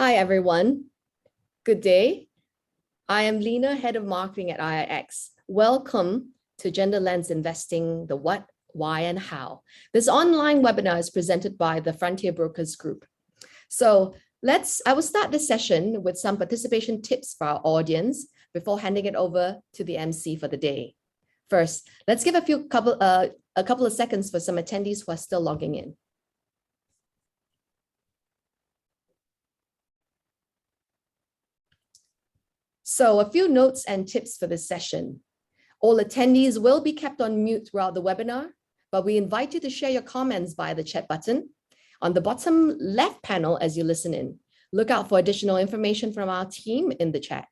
Hi, everyone. Good day. I am Lena, Head of Marketing at IIX. Welcome to Gender Lens Investing, the What, Why, and How. This online webinar is presented by the Frontier Brokers Group. So I will start this session with some participation tips for our audience before handing it over to the MC for the day. First, let's give a couple of seconds for some attendees who are still logging in. So a few notes and tips for this session. All attendees will be kept on mute throughout the webinar, but we invite you to share your comments via the chat button on the bottom left panel as you listen in. Look out for additional information from our team in the chat.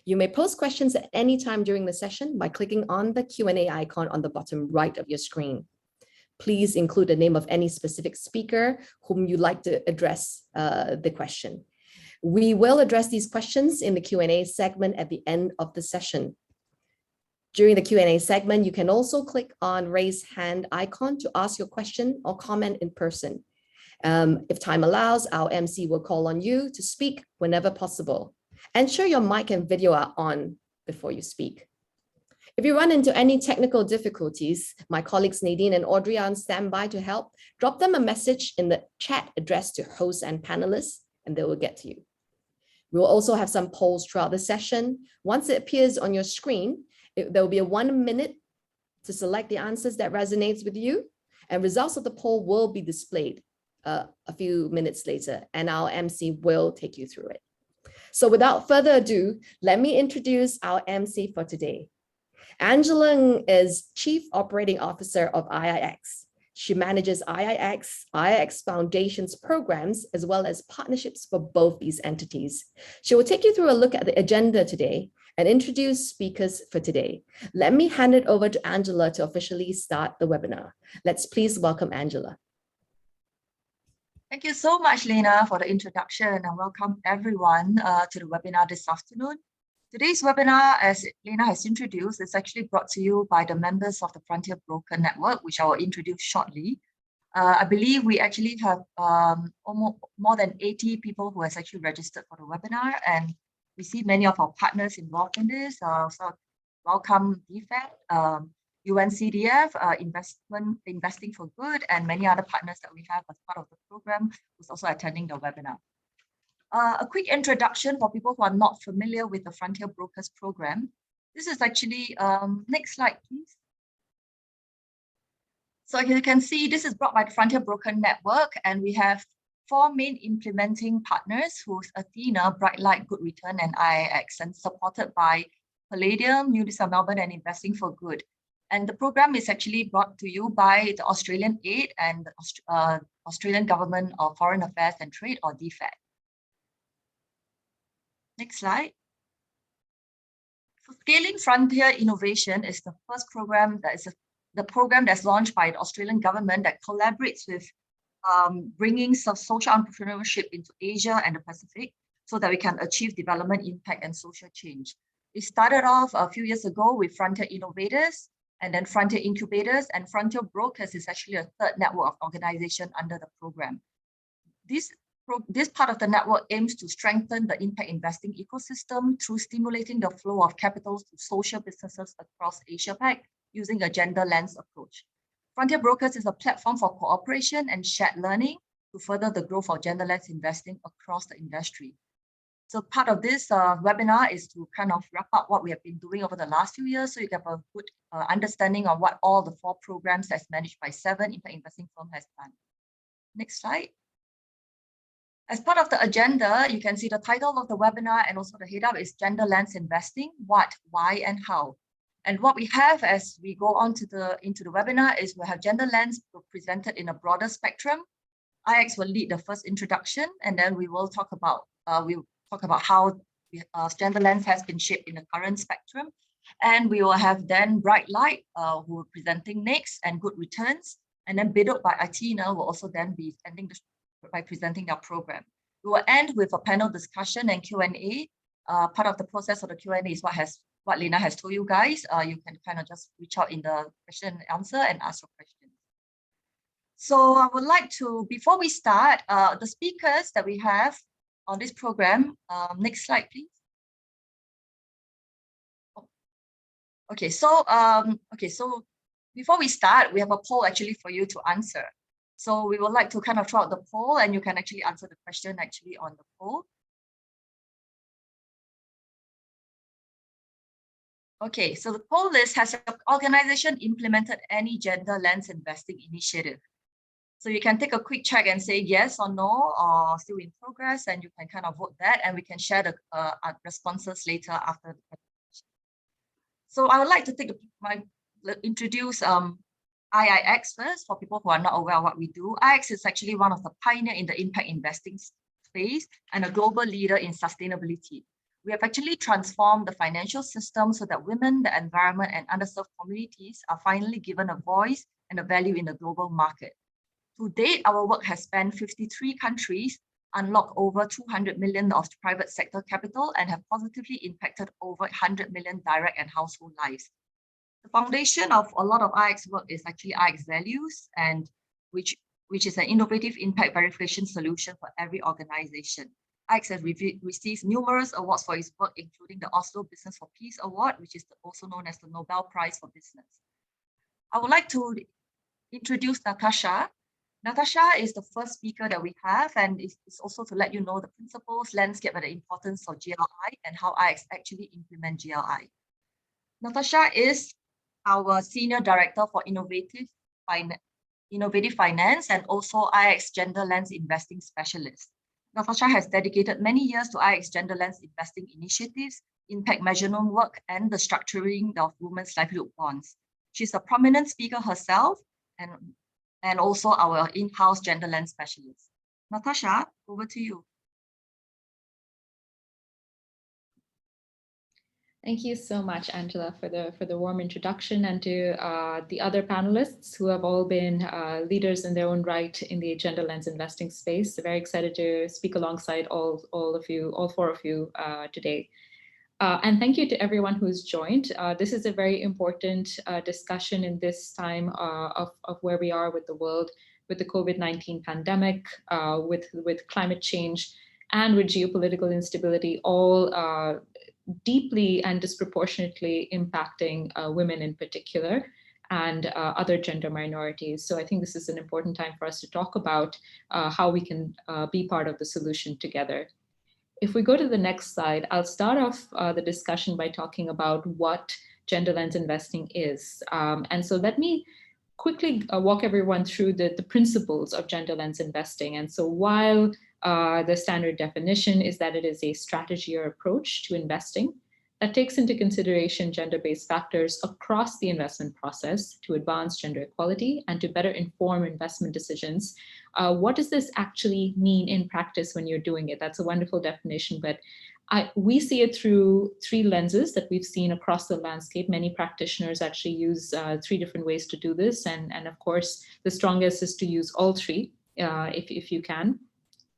You may post questions at any time during the session by clicking on the Q&A icon on the bottom right of your screen. Please include the name of any specific speaker whom you'd like to address the question. We will address these questions in the Q&A segment at the end of the session. During the Q&A segment, you can also click on raise hand icon to ask your question or comment in person. If time allows, our MC will call on you to speak whenever possible. Ensure your mic and video are on before you speak. If you run into any technical difficulties, my colleagues Nadine and Audrey are on standby to help. Drop them a message in the chat addressed to hosts and panelists, and they will get to you. We will also have some polls throughout the session. Once it appears on your screen, there will be a 1 minute to select the answers that resonates with you, and results of the poll will be displayed a few minutes later, and our MC will take you through it. So without further ado, let me introduce our MC for today. Angela Ng is Chief Operating Officer of IIX. She manages IIX Foundation's programs, as well as partnerships for both these entities. She will take you through a look at the agenda today and introduce speakers for today. Let me hand it over to Angela to officially start the webinar. Let's please welcome Angela. Thank you so much, Lena, for the introduction, and welcome everyone to the webinar this afternoon. Today's webinar, as Lena has introduced, is actually brought to you by the members of the Frontier Broker Network, which I will introduce shortly. I believe we actually have almost more than 80 people who has actually registered for the webinar, and we see many of our partners involved in this. So welcome DFAT, UNCDF, Investing for Good, and many other partners that we have as part of the program who's also attending the webinar. A quick introduction for people who are not familiar with the Frontier Brokers program. This is actually, next slide, please. So you can see this is brought by the Frontier Broker Network, and we have 4 main implementing partners, who's Athena, Brightlight, Good Return, and IIX, and supported by Palladium, Unisys Melbourne, and Investing for Good. And the program is actually brought to you by the Australian Aid and the Australian Government of Foreign Affairs and Trade, or DFAT. Next slide. So Scaling Frontier Innovation is the first program that is the program that's launched by the Australian government that collaborates with bringing social entrepreneurship into Asia and the Pacific so that we can achieve development impact and social change. It started off a few years ago with Frontier Innovators, and then Frontier Incubators, and Frontier Brokers is actually a third network of organization under the program. This part of the network aims to strengthen the impact investing ecosystem through stimulating the flow of capital to social businesses across Asia-Pac using a gender lens approach. Frontier Brokers is a platform for cooperation and shared learning to further the growth of gender lens investing across the industry. So part of this webinar is to kind of wrap up what we have been doing over the last few years, so you have a good understanding of what all the 4 programs that's managed by 7 impact investing firms has done. Next slide. As part of the agenda, you can see the title of the webinar and also the head up is Gender Lens Investing, What, Why, and How. And what we have as we go on to into the webinar is we have Gender Lens presented in a broader spectrum. IX will lead the first introduction, and then we will talk about how Gender Lens has been shaped in the current spectrum. And we will have then Brightlight, who are presenting next, and Good Returns. And then Biduk by Athena will also then be ending by presenting their program. We will end with a panel discussion and Q&A. Part of the process of the Q&A is what Lena has told you guys. You can kind of just reach out in the question and answer and ask your questions. So I would like to, before we start, the speakers that we have on this program. Next slide, please. Okay, so before we start, we have a poll actually for you to answer. So we would like to kind of throw out the poll, and you can actually answer the question actually on the poll. Okay, so the poll list: has your organization implemented any gender lens investing initiative? So you can take a quick check and say yes or no, or still in progress, and you can kind of vote that, and we can share the responses later after the presentation. So I would like to introduce IIX first for people who are not aware of what we do. IIX is actually one of the pioneers in the impact investing space and a global leader in sustainability. We have actually transformed the financial system so that women, the environment, and underserved communities are finally given a voice and a value in the global market. To date, our work has spanned 53 countries, unlocked over 200 million of private sector capital, and have positively impacted over 100 million direct and household lives. The foundation of a lot of IIX work is actually IIX values, and which is an innovative impact verification solution for every organization. IIX has received numerous awards for its work, including the Oslo Business for Peace Award, which is also known as the Nobel Prize for Business. I would like to introduce Natasha. Natasha is the first speaker that we have, and it's also to let you know the principles, landscape, and the importance of GLI and how IIX actually implement GLI. Natasha is our Senior Director for Innovative Finance and also IIX Gender Lens Investing Specialist. Natasha has dedicated many years to IIX Gender Lens Investing initiatives, impact measurement work, and the structuring of women's livelihood bonds. She's a prominent speaker herself and also our in-house gender lens specialist. Natasha, over to you. Thank you so much, Angela, for the warm introduction, and to the other panelists who have all been leaders in their own right in the gender lens investing space. Very excited to speak alongside all four of you today. And thank you to everyone who's joined. This is a very important discussion in this time of where we are with the world, with the COVID-19 pandemic, with climate change, and with geopolitical instability, all deeply and disproportionately impacting women in particular, and other gender minorities. So I think this is an important time for us to talk about how we can be part of the solution together. If we go to the next slide, I'll start off the discussion by talking about what gender lens investing is. And so let me quickly walk everyone through the principles of gender lens investing. And so while the standard definition is that it is a strategy or approach to investing that takes into consideration gender-based factors across the investment process to advance gender equality and to better inform investment decisions. What does this actually mean in practice when you're doing it? That's a wonderful definition, but we see it through three lenses that we've seen across the landscape. Many practitioners actually use three different ways to do this. And of course, the strongest is to use all three if you can.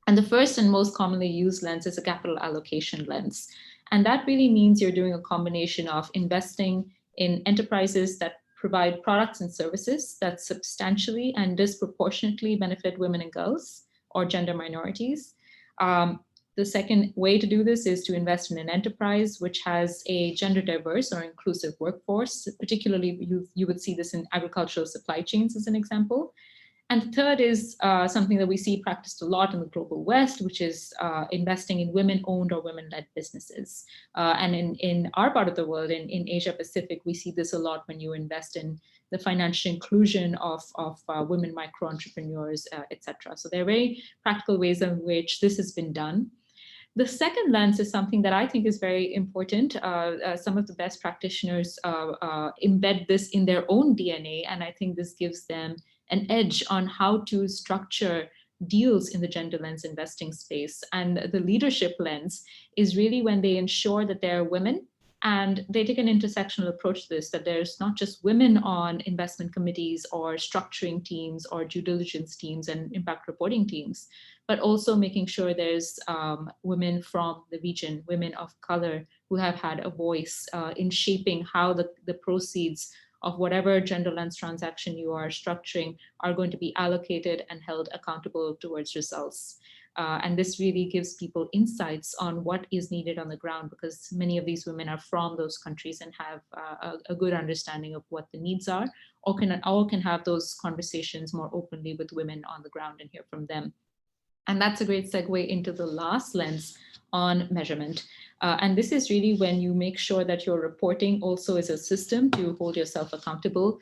And the first and most commonly used lens is a capital allocation lens. And that really means you're doing a combination of investing in enterprises that provide products and services that substantially and disproportionately benefit women and girls or gender minorities. The second way to do this is to invest in an enterprise which has a gender diverse or inclusive workforce. Particularly, you would see this in agricultural supply chains as an example. And third is something that we see practiced a lot in the global West, which is investing in women-owned or women-led businesses. And in our part of the world, in Asia Pacific, we see this a lot when you invest in the financial inclusion of women micro-entrepreneurs, etc. So there are very practical ways in which this has been done. The second lens is something that I think is very important. Some of the best practitioners embed this in their own DNA, and I think this gives them an edge on how to structure deals in the gender lens investing space. And the leadership lens is really when they ensure that there are women, and they take an intersectional approach to this, that there's not just women on investment committees or structuring teams or due diligence teams and impact reporting teams, but also making sure there's women from the region, women of color who have had a voice in shaping how the proceeds of whatever gender lens transaction you are structuring are going to be allocated and held accountable towards results. And this really gives people insights on what is needed on the ground, because many of these women are from those countries and have a good understanding of what the needs are, or can have those conversations more openly with women on the ground and hear from them. And that's a great segue into the last lens on measurement. And this is really when you make sure that your reporting also is a system to hold yourself accountable.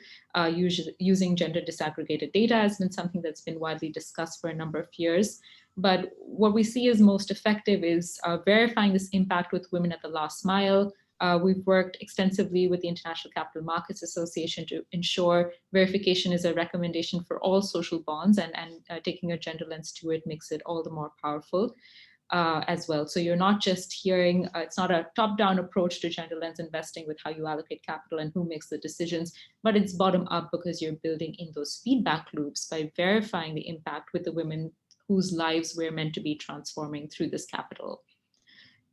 Using gender disaggregated data has been something that's been widely discussed for a number of years. But what we see is most effective is verifying this impact with women at the last mile. We've worked extensively with the International Capital Markets Association to ensure verification is a recommendation for all social bonds, and taking a gender lens to it makes it all the more powerful as well. So you're not just hearing, it's not a top-down approach to gender lens investing with how you allocate capital and who makes the decisions, but it's bottom-up because you're building in those feedback loops by verifying the impact with the women whose lives we're meant to be transforming through this capital.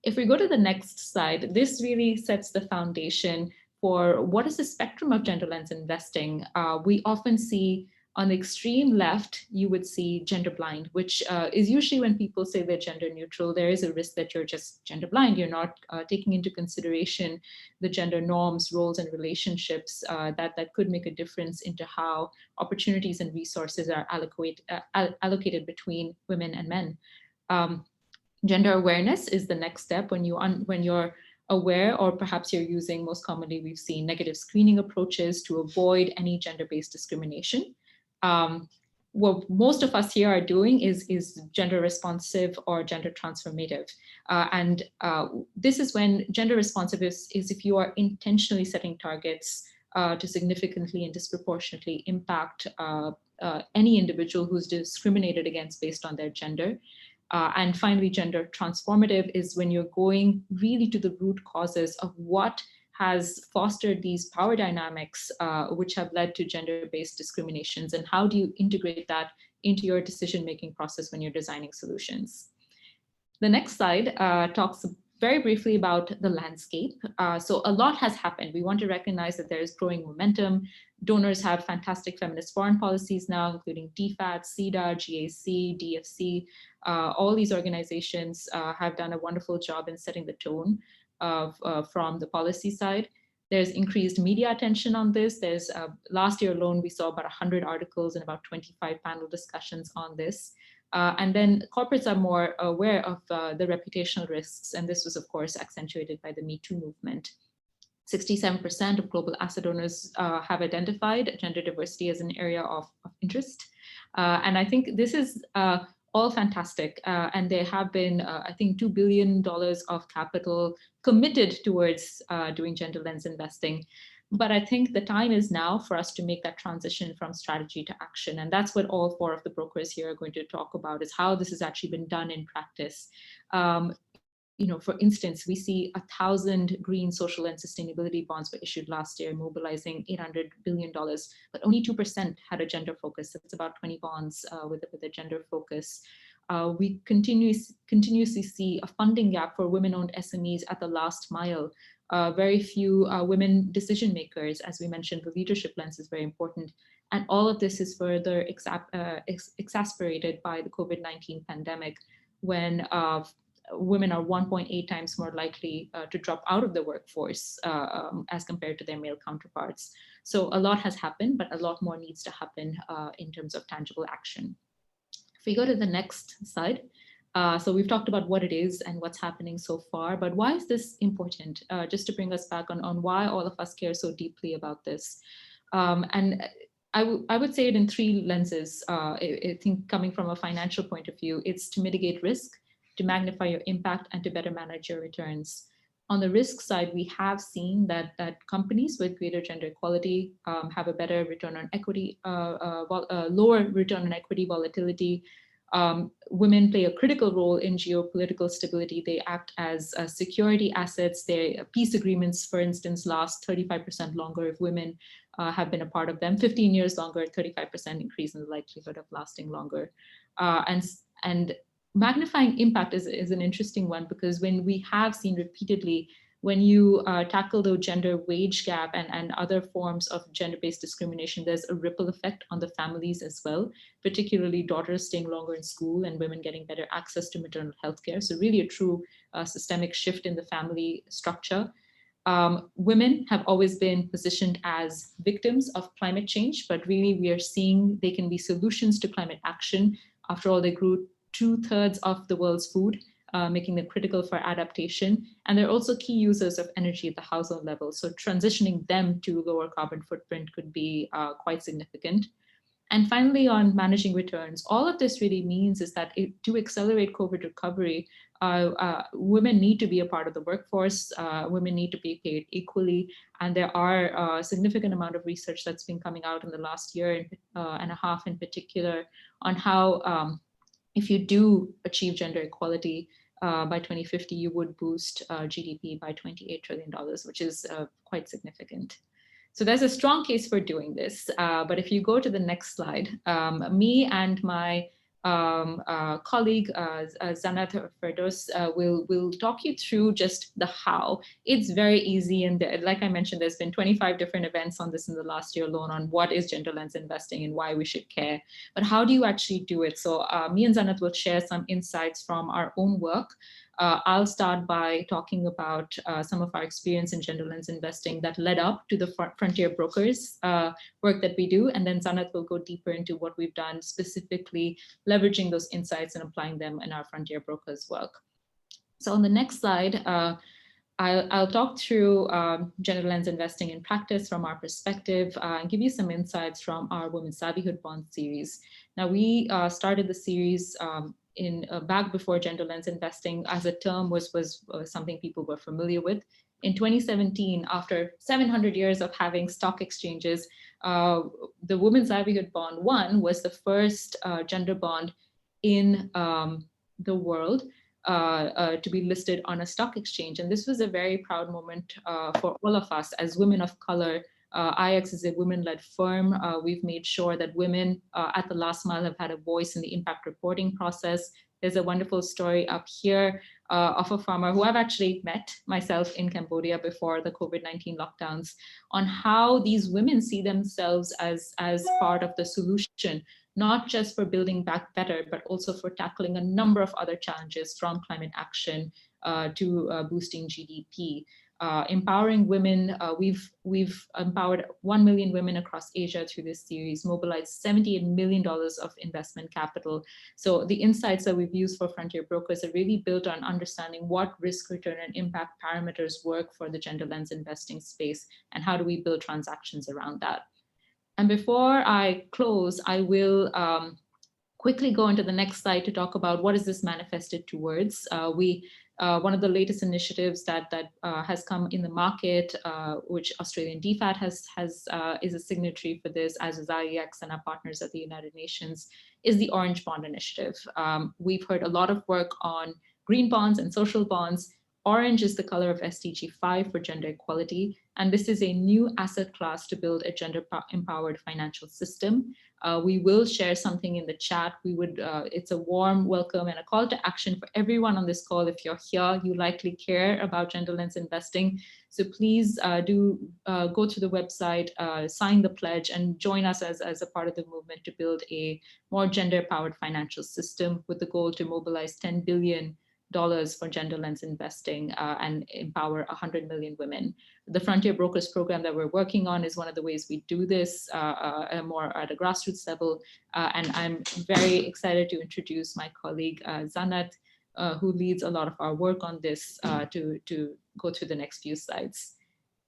If we go to the next slide, this really sets the foundation for what is the spectrum of gender lens investing. We often see on the extreme left, you would see gender blind, which is usually when people say they're gender neutral, there is a risk that you're just gender blind. You're not taking into consideration the gender norms, roles, and relationships that could make a difference into how opportunities and resources are allocated between women and men. Gender awareness is the next step. When you're aware, or perhaps you're using, most commonly we've seen negative screening approaches to avoid any gender-based discrimination. What most of us here are doing is gender responsive or gender transformative. And this is when gender responsive is if you are intentionally setting targets to significantly and disproportionately impact any individual who's discriminated against based on their gender. And finally, gender transformative is when you're going really to the root causes of what has fostered these power dynamics, which have led to gender-based discriminations, and how do you integrate that into your decision-making process when you're designing solutions. The next slide talks very briefly about the landscape. So a lot has happened. We want to recognize that there is growing momentum. Donors have fantastic feminist foreign policies now, including DFAT, CEDA, GAC, DFC. All these organizations have done a wonderful job in setting the tone from the policy side. There's increased media attention on this. There's last year alone, we saw about 100 articles and about 25 panel discussions on this. And then corporates are more aware of the reputational risks. And this was, of course, accentuated by the Me Too movement. 67% of global asset owners have identified gender diversity as an area of interest. And I think this is all fantastic. And there have been, I think, $2 billion of capital committed towards doing gender lens investing. But I think the time is now for us to make that transition from strategy to action. And that's what all four of the brokers here are going to talk about, is how this has actually been done in practice. For instance, we see 1,000 green, social, and sustainability bonds were issued last year, mobilizing $800 billion, but only 2% had a gender focus. That's about 20 bonds with a gender focus. We continuously see a funding gap for women-owned SMEs at the last mile. Very few women decision makers. As we mentioned, the leadership lens is very important. And all of this is further exacerbated by the COVID-19 pandemic, when women are 1.8 times more likely to drop out of the workforce as compared to their male counterparts. So a lot has happened, but a lot more needs to happen in terms of tangible action. If we go to the next slide. So we've talked about what it is and what's happening so far, but why is this important? Just to bring us back on why all of us care so deeply about this. And I would say it in three lenses. I think coming from a financial point of view, it's to mitigate risk, to magnify your impact, and to better manage your returns. On the risk side, we have seen that companies with greater gender equality have a better return on equity, lower return on equity volatility. Women play a critical role in geopolitical stability. They act as security assets. Their peace agreements, for instance, last 35% longer if women have been a part of them. 15 years longer, 35% increase in the likelihood of lasting longer. And magnifying impact is an interesting one, because when we have seen repeatedly when you tackle the gender wage gap and other forms of gender-based discrimination, there's a ripple effect on the families as well, particularly daughters staying longer in school and women getting better access to maternal health care. So really a true systemic shift in the family structure. Women have always been positioned as victims of climate change, but really we are seeing they can be solutions to climate action. After all, they grew 2/3 of the world's food, making them critical for adaptation. And they're also key users of energy at the household level. So transitioning them to lower carbon footprint could be quite significant. And finally, on managing returns, all of this really means is that to accelerate COVID recovery, women need to be a part of the workforce, women need to be paid equally, and there are a significant amount of research that's been coming out in the last year and a half in particular on how if you do achieve gender equality by 2050, you would boost GDP by $28 trillion, which is quite significant. So there's a strong case for doing this. But if you go to the next slide, me and my colleague Zanat Ferdos will talk you through just the how. It's very easy, and like I mentioned, there's been 25 different events on this in the last year alone on what is gender lens investing and why we should care. But how do you actually do it? So me and Zanat will share some insights from our own work. I'll start by talking about some of our experience in gender lens investing that led up to the Frontier Brokers work that we do. And then Zanat will go deeper into what we've done specifically, leveraging those insights and applying them in our Frontier Brokers work. So on the next slide, I'll talk through gender lens investing in practice from our perspective and give you some insights from our Women's Livelihood Bond series. Now, we started the series back before gender lens investing as a term was something people were familiar with. In 2017, after 700 years of having stock exchanges, the Women's Livelihood Bond 1 was the first gender bond in the world to be listed on a stock exchange. And this was a very proud moment for all of us as women of color. IX is a women-led firm. We've made sure that women at the last mile have had a voice in the impact reporting process. There's a wonderful story up here of a farmer who I've actually met myself in Cambodia before the COVID-19 lockdowns on how these women see themselves as part of the solution, not just for building back better, but also for tackling a number of other challenges from climate action to boosting GDP. Empowering women, we've empowered 1 million women across Asia through this series, mobilized $78 million of investment capital. So the insights that we've used for Frontier Brokers are really built on understanding what risk, return, and impact parameters work for the gender lens investing space, and how do we build transactions around that. And before I close, I will quickly go into the next slide to talk about what is this manifested towards. One of the latest initiatives that has come in the market, which Australian DFAT is a signatory for this, as is IEX and our partners at the United Nations, is the Orange Bond Initiative. We've heard a lot of work on green bonds and social bonds. Orange is the color of SDG 5 for gender equality, and this is a new asset class to build a gender-empowered financial system. We will share something in the chat. It's a warm welcome and a call to action for everyone on this call. If you're here, you likely care about gender lens investing. So please do go to the website, sign the pledge, and join us as a part of the movement to build a more gender-powered financial system with the goal to mobilize $10 billion for gender lens investing and empower 100 million women. The Frontier Brokers program that we're working on is one of the ways we do this more at a grassroots level. And I'm very excited to introduce my colleague Zanat, who leads a lot of our work on this to go through the next few slides.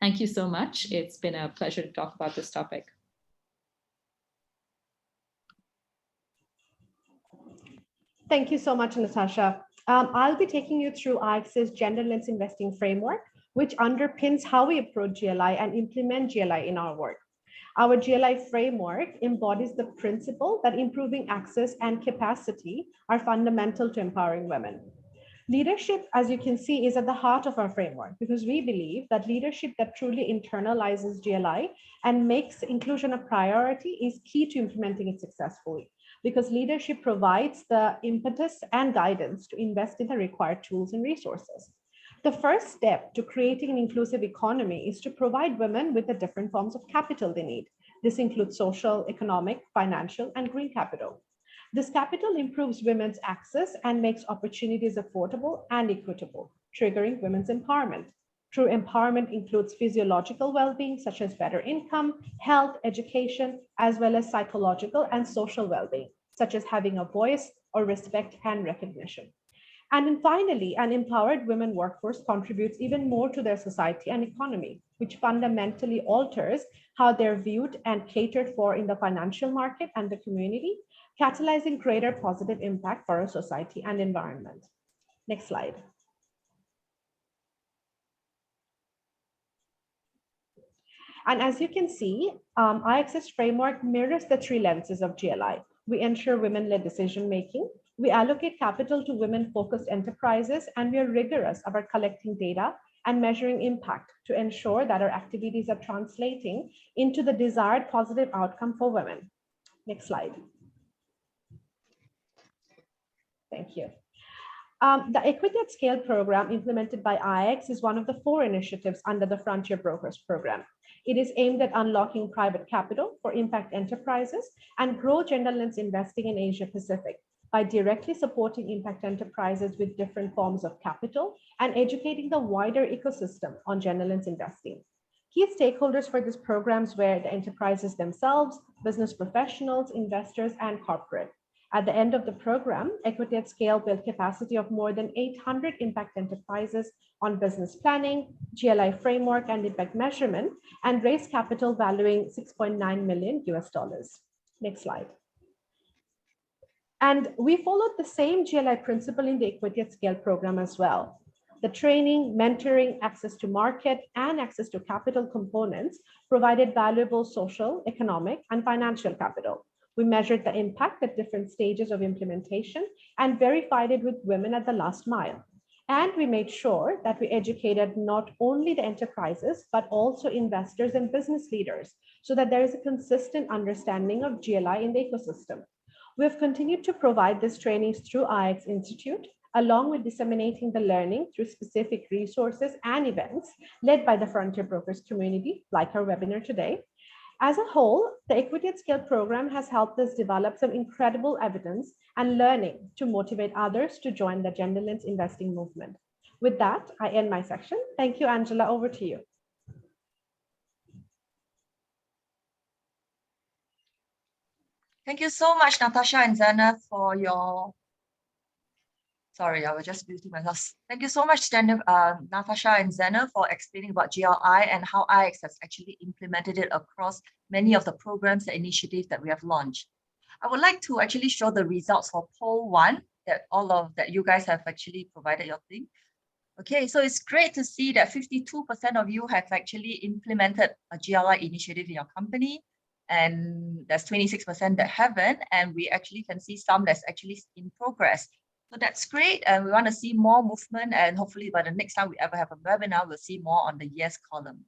Thank you so much. It's been a pleasure to talk about this topic. Thank you so much, Natasha. I'll be taking you through IX's gender lens investing framework, which underpins how we approach GLI and implement GLI in our work. Our GLI framework embodies the principle that improving access and capacity are fundamental to empowering women. Leadership, as you can see, is at the heart of our framework because we believe that leadership that truly internalizes GLI and makes inclusion a priority is key to implementing it successfully, because leadership provides the impetus and guidance to invest in the required tools and resources. The first step to creating an inclusive economy is to provide women with the different forms of capital they need. This includes social, economic, financial, and green capital. This capital improves women's access and makes opportunities affordable and equitable, triggering women's empowerment. True empowerment includes physiological well-being, such as better income, health, education, as well as psychological and social well-being, such as having a voice or respect and recognition. And then finally, an empowered women workforce contributes even more to their society and economy, which fundamentally alters how they're viewed and catered for in the financial market and the community, catalyzing greater positive impact for our society and environment. Next slide. And as you can see, IX's framework mirrors the three lenses of GLI. We ensure women-led decision-making, we allocate capital to women-focused enterprises, and we are rigorous about collecting data and measuring impact to ensure that our activities are translating into the desired positive outcome for women. Next slide. Thank you. The Equity at Scale program implemented by IX is one of the 4 initiatives under the Frontier Brokers program. It is aimed at unlocking private capital for impact enterprises and grow gender lens investing in Asia Pacific by directly supporting impact enterprises with different forms of capital and educating the wider ecosystem on gender lens investing. Key stakeholders for this programs were the enterprises themselves, business professionals, investors, and corporate. At the end of the program, Equity at Scale built capacity of more than 800 impact enterprises on business planning, GLI framework, and impact measurement, and raised capital valuing $6.9 million US. Next slide. And we followed the same GLI principle in the Equity at Scale program as well. The training, mentoring, access to market, and access to capital components provided valuable social, economic, and financial capital. We measured the impact at different stages of implementation and verified it with women at the last mile. And we made sure that we educated not only the enterprises, but also investors and business leaders so that there is a consistent understanding of GLI in the ecosystem. We have continued to provide this training through IX Institute, along with disseminating the learning through specific resources and events led by the Frontier Brokers community, like our webinar today. As a whole, the Equity at Scale program has helped us develop some incredible evidence and learning to motivate others to join the gender lens investing movement. With that, I end my section. Thank you, Angela. Over to you. Thank you so much, Natasha and Zana, for your... Sorry, I was just muting myself. Thank you so much, Natasha and Zana, for explaining about GLI and how IX has actually implemented it across many of the programs and initiatives that we have launched. I would like to actually show the results for poll 1 that you guys have actually provided your thing. Okay, so it's great to see that 52% of you have actually implemented a GLI initiative in your company, and there's 26% that haven't, and we actually can see some that's actually in progress. So that's great, and we want to see more movement, and hopefully by the next time we ever have a webinar, we'll see more on the yes column.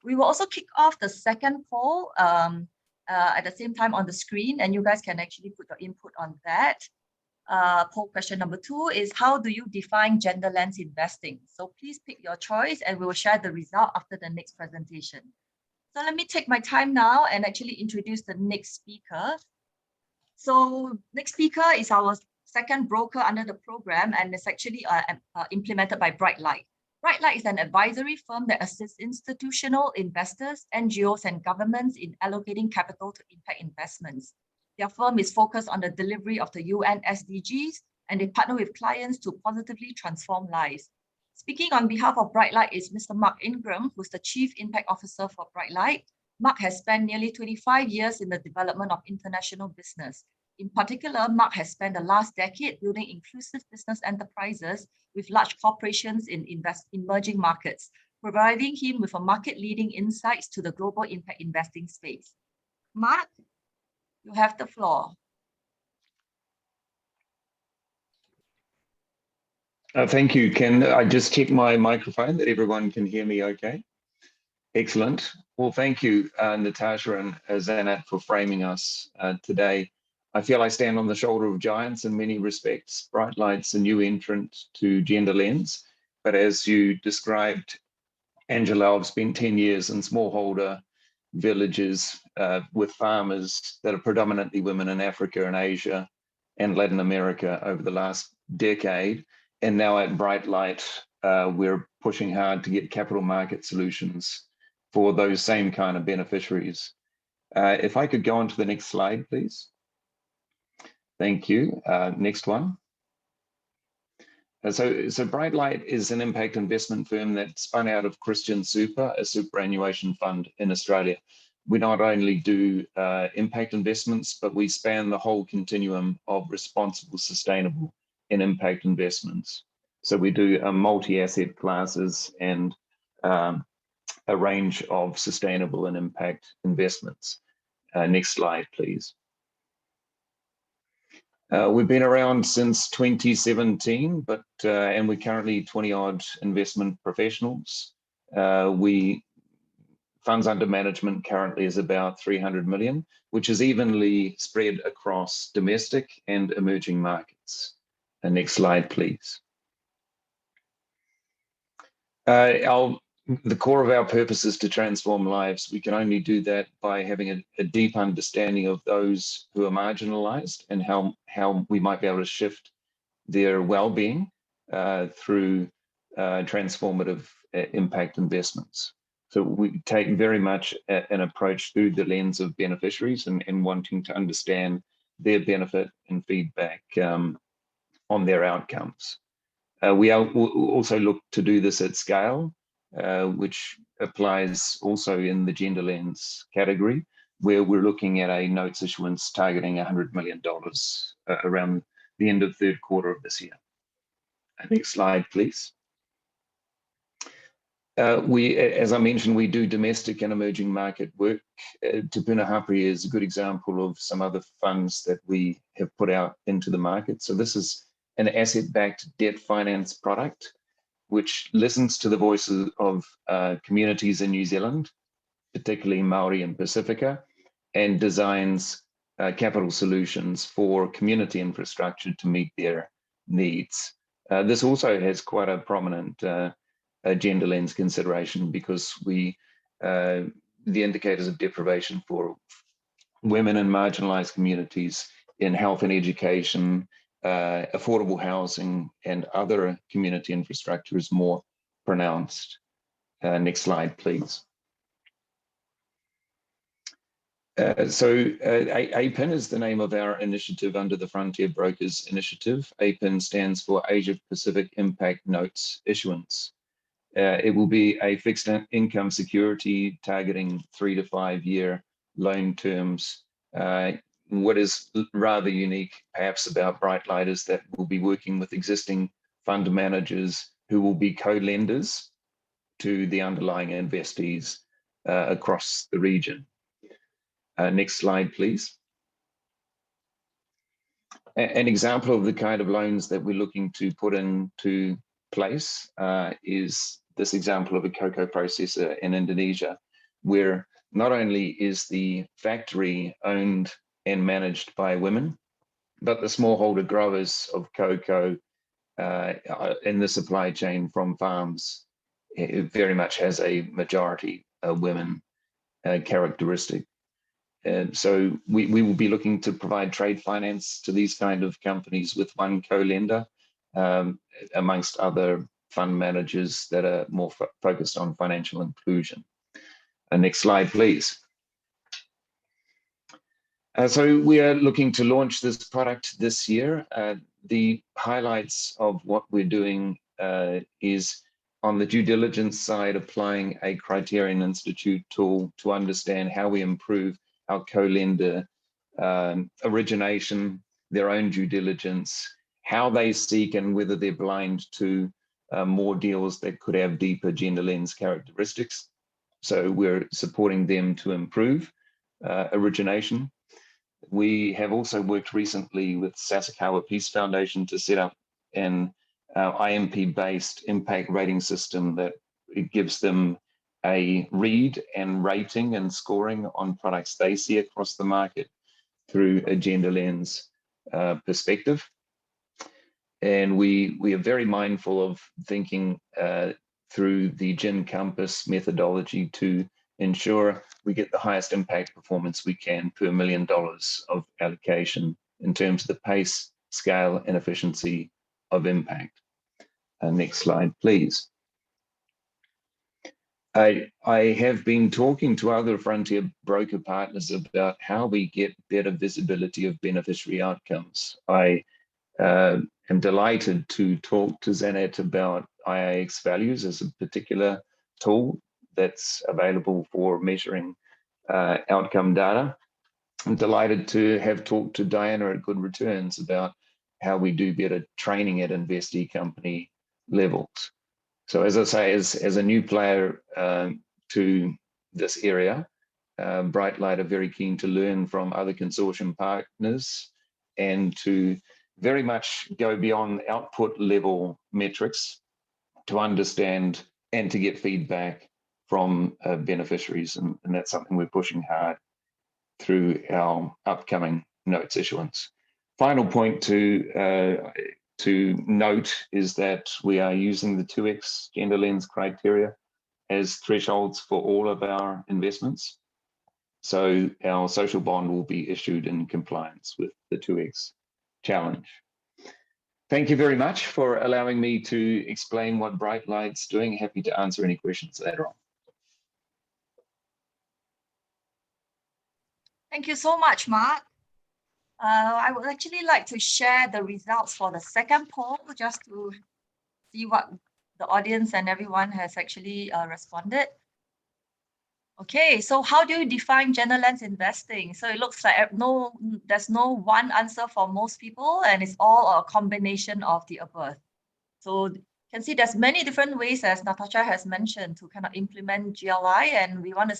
We will also kick off the second poll at the same time on the screen, and you guys can actually put your input on that. Poll question number 2 is, how do you define gender lens investing? So please pick your choice, and we will share the result after the next presentation. So let me take my time now and actually introduce the next speaker. So next speaker is our second broker under the program, and it's actually implemented by Brightlight. Brightlight is an advisory firm that assists institutional investors, NGOs, and governments in allocating capital to impact investments. Their firm is focused on the delivery of the UN SDGs, and they partner with clients to positively transform lives. Speaking on behalf of Brightlight is Mr. Mark Ingram, who's the Chief Impact Officer for Brightlight. Mark has spent nearly 25 years in the development of international business. In particular, Mark has spent the last decade building inclusive business enterprises with large corporations in emerging markets, providing him with a market-leading insights to the global impact investing space. Mark, you have the floor. Thank you. Can I just check my microphone that everyone can hear me okay? Excellent. Well, thank you, Natasha and Zanat, for framing us today. I feel I stand on the shoulder of giants in many respects. Brightlight's a new entrant to gender lens, But as you described, Angela, I've spent 10 years in smallholder villages with farmers that are predominantly women in Africa and Asia and Latin America over the last decade. And now at Brightlight, we're pushing hard to get capital market solutions for those same kind of beneficiaries. If I could go on to the next slide, please. Thank you. Next one. So Brightlight is an impact investment firm that spun out of Christian Super, a superannuation fund in Australia. We not only do impact investments, but we span the whole continuum of responsible, sustainable, and impact investments. So we do multi-asset classes and a range of sustainable and impact investments. Next slide, please. We've been around since 2017, but and we're currently 20-odd investment professionals. Funds under management currently is about 300 million, which is evenly spread across domestic and emerging markets. Next slide, please. The core of our purpose is to transform lives. We can only do that by having a deep understanding of those who are marginalized and how we might be able to shift their well-being through transformative impact investments. So we take very much an approach through the lens of beneficiaries and wanting to understand their benefit and feedback on their outcomes. We also look to do this at scale, which applies also in the gender lens category, where we're looking at a notes issuance targeting $100 million around the end of third quarter of this year. Next slide, please. As I mentioned, we do domestic and emerging market work. Te Puna Hapri is a good example of some other funds that we have put out into the market. So this is an asset-backed debt finance product, which listens to the voices of communities in New Zealand, particularly Maori and Pacifica, and designs capital solutions for community infrastructure to meet their needs. This also has quite a prominent gender lens consideration because the indicators of deprivation for women in marginalized communities in health and education, affordable housing, and other community infrastructure is more pronounced. Next slide, please. APIN is the name of our initiative under the Frontier Brokers Initiative. APIN stands for Asia Pacific Impact Notes Issuance. It will be a fixed income security targeting 3 to 5 year loan terms. What is rather unique perhaps about Brightlight is that we'll be working with existing fund managers who will be co-lenders to the underlying investees across the region. Next slide, please. An example of the kind of loans that we're looking to put into place is this example of a cocoa processor in Indonesia, where not only is the factory owned and managed by women, but the smallholder growers of cocoa in the supply chain from farms, it very much has a majority women characteristic. And so we will be looking to provide trade finance to these kind of companies with one co-lender, amongst other fund managers that are more focused on financial inclusion. Next slide, please. So we are looking to launch this product this year. The highlights of what we're doing is on the due diligence side, applying a Criterion Institute tool to understand how we improve our co-lender origination, their own due diligence, how they seek and whether they're blind to more deals that could have deeper gender lens characteristics. So we're supporting them to improve origination. We have also worked recently with Sasakawa Peace Foundation to set up an IMP-based impact rating system that it gives them a read and rating and scoring on products they see across the market through a gender lens perspective. And we are very mindful of thinking through the Gin Compass methodology to ensure we get the highest impact performance we can per $1 million of allocation in terms of the pace, scale, and efficiency of impact. Next slide, please. I have been talking to other frontier broker partners about how we get better visibility of beneficiary outcomes. I am delighted to talk to Zanette about IIX values as a particular tool that's available for measuring outcome data. I'm delighted to have talked to Diana at Good Returns about how we do better training at investee company levels. So as I say, as a new player to this area, Brightlight are very keen to learn from other consortium partners and to very much go beyond output level metrics to understand and to get feedback from beneficiaries. And that's something we're pushing hard through our upcoming notes issuance. Final point to note is that we are using the 2x gender lens criteria as thresholds for all of our investments. So our social bond will be issued in compliance with the 2x challenge. Thank you very much for allowing me to explain what Brightlight's doing. Happy to answer any questions later on. Thank you so much, Mark. I would actually like to share the results for the second poll just to see what the audience and everyone has actually responded. Okay, so how do you define gender lens investing? So it looks like there's no one answer for most people, and it's all a combination of the above. So you can see there's many different ways, as Natasha has mentioned, to kind of implement GLI, and we want to,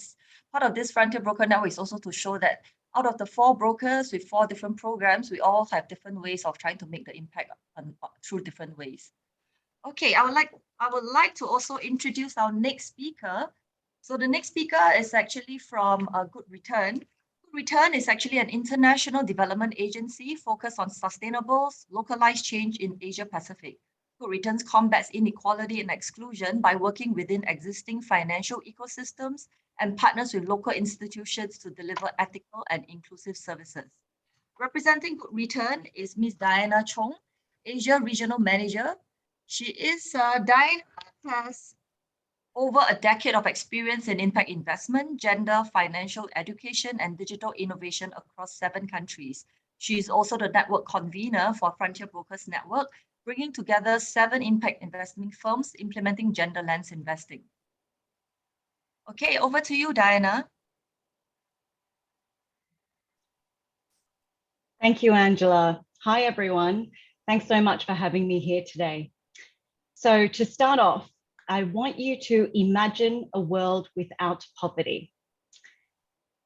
part of this Frontier Broker Network is also to show that out of the 4 brokers with 4 different programs, we all have different ways of trying to make the impact through different ways. Okay, I would like to also introduce our next speaker. So the next speaker is actually from Good Return. Good Return is actually an international development agency focused on sustainable, localized change in Asia Pacific. Good Returns combats inequality and exclusion by working within existing financial ecosystems and partners with local institutions to deliver ethical and inclusive services. Representing Good Return is Ms. Diana Chong, Asia Regional Manager. Diana has over a decade of experience in impact investment, gender, financial education, and digital innovation across 7 countries. She is also the network convener for Frontier Brokers Network, bringing together 7 impact investing firms implementing gender lens investing. Okay, over to you, Diana. Thank you, Angela. Hi, everyone. Thanks so much for having me here today. So to start off, I want you to imagine a world without poverty,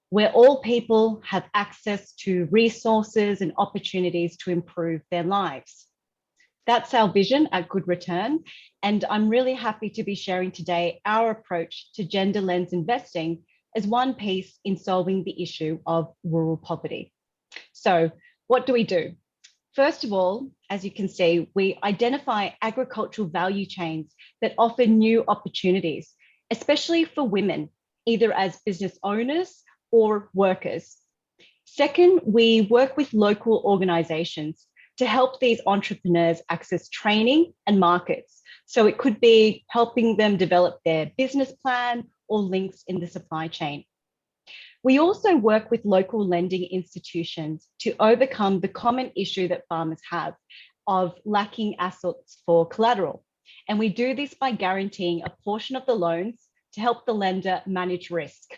where all people have access to resources and opportunities to improve their lives. That's our vision at Good Return, and I'm really happy to be sharing today our approach to gender lens investing as one piece in solving the issue of rural poverty. So what do? First of all, as you can see, we identify agricultural value chains that offer new opportunities, especially for women, either as business owners or workers. Second, we work with local organizations to help these entrepreneurs access training and markets. So it could be helping them develop their business plan or links in the supply chain. We also work with local lending institutions to overcome the common issue that farmers have of lacking assets for collateral. And we do this by guaranteeing a portion of the loans to help the lender manage risk.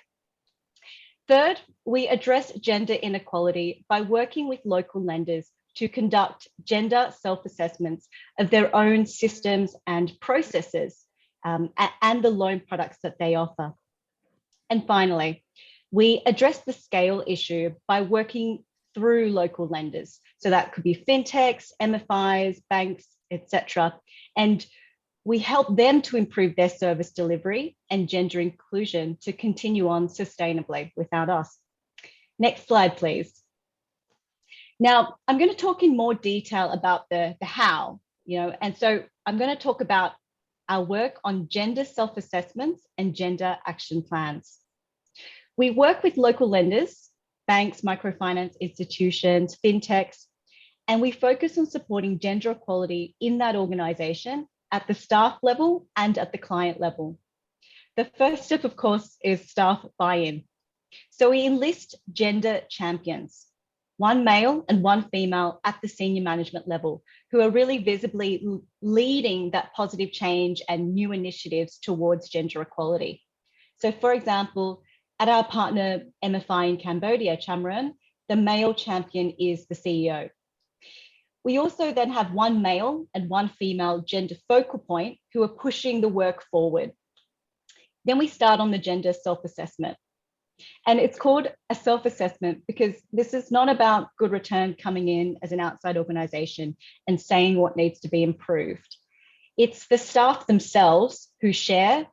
Third, we address gender inequality by working with local lenders to conduct gender self-assessments of their own systems and processes and the loan products that they offer. And finally, we address the scale issue by working through local lenders. So that could be fintechs, MFIs, banks, etc. And we help them to improve their service delivery and gender inclusion to continue on sustainably without us. Next slide, please. Now, I'm going to talk in more detail about the how, And so I'm going to talk about our work on gender self-assessments and gender action plans. We work with local lenders, banks, microfinance institutions, fintechs, and we focus on supporting gender equality in that organization at the staff level and at the client level. The first step, of course, is staff buy-in. So we enlist gender champions, one male and one female at the senior management level, who are really visibly leading that positive change and new initiatives towards gender equality. So for example, at our partner MFI in Cambodia, Chamran, the male champion is the CEO. We also then have one male and one female gender focal point who are pushing the work forward. Then we start on the gender self-assessment. And it's called a self-assessment because this is not about good return coming in as an outside organization and saying what needs to be improved. It's the staff themselves who share